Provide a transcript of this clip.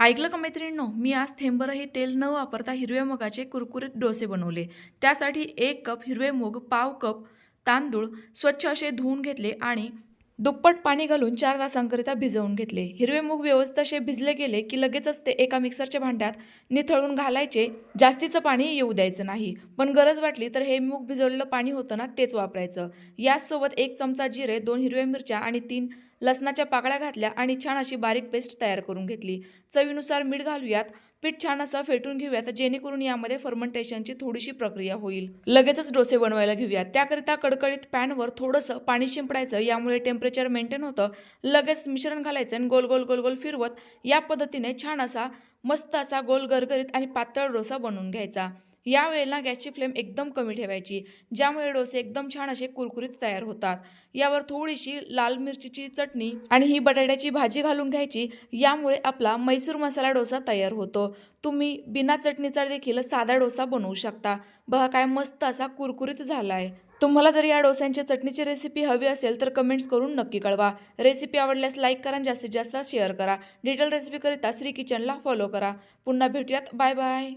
ऐकलं का मैत्रिणींनो, मी आज थेंबरही तेल न वापरता हिरव्या मुगाचे कुरकुरीत डोसे बनवले. त्यासाठी 1 कप हिरवे मूग, पाव कप तांदूळ स्वच्छ असे धुवून घेतले आणि दुप्पट पाणी घालून 4 तासांकरिता भिजवून घेतले. हिरवे मूग व्यवस्थित असे भिजले गेले की लगेचच ते एका मिक्सरच्या भांड्यात निथळून घालायचे. जास्तीचं पाणी येऊ द्यायचं नाही. पण गरज वाटली तर हे मूग भिजवलेलं पाणी होतं ना, तेच वापरायचं. याचसोबत 1 चमचा जिरे, 2 हिरव्या मिरच्या आणि 3 लसणाच्या पाकळ्या घातल्या आणि छान अशी बारीक पेस्ट तयार करून घेतली. चवीनुसार मीठ घालूयात. पीठ छान असं फेटून घेऊयात जेणेकरून यामध्ये फर्मेंटेशनची थोडीशी प्रक्रिया होईल. लगेचच डोसे बनवायला घेऊयात. त्याकरिता कडकडीत पॅनवर थोडंसं पाणी शिंपडायचं. यामुळे टेम्परेचर मेंटेन होतं. लगेच मिश्रण घालायचं आणि गोल गोल गोल गोल फिरवत या पद्धतीने छान असा मस्त असा गोल गरगरीत आणि पातळ डोसा बनवून घ्यायचा. यावेळेला गॅसची फ्लेम एकदम कमी ठेवायची, ज्यामुळे डोसे एकदम छान असे कुरकुरीत तयार होतात. यावर थोडीशी लाल मिरचीची चटणी आणि ही बटाट्याची भाजी घालून घ्यायची. यामुळे आपला मैसूर मसाला डोसा तयार होतो. तुम्ही बिना चटणीचा देखील साधा डोसा बनवू शकता. बघा काय मस्त असा कुरकुरीत झाला आहे. तुम्हाला जर या डोस्यांची चटणीची रेसिपी हवी असेल तर कमेंट्स करून नक्की कळवा. रेसिपी आवडल्यास लाईक करा आणि जास्तीत जास्त शेअर करा. डिटेल रेसिपीकरिता श्री किचनला फॉलो करा. पुन्हा भेटूयात. Bye bye.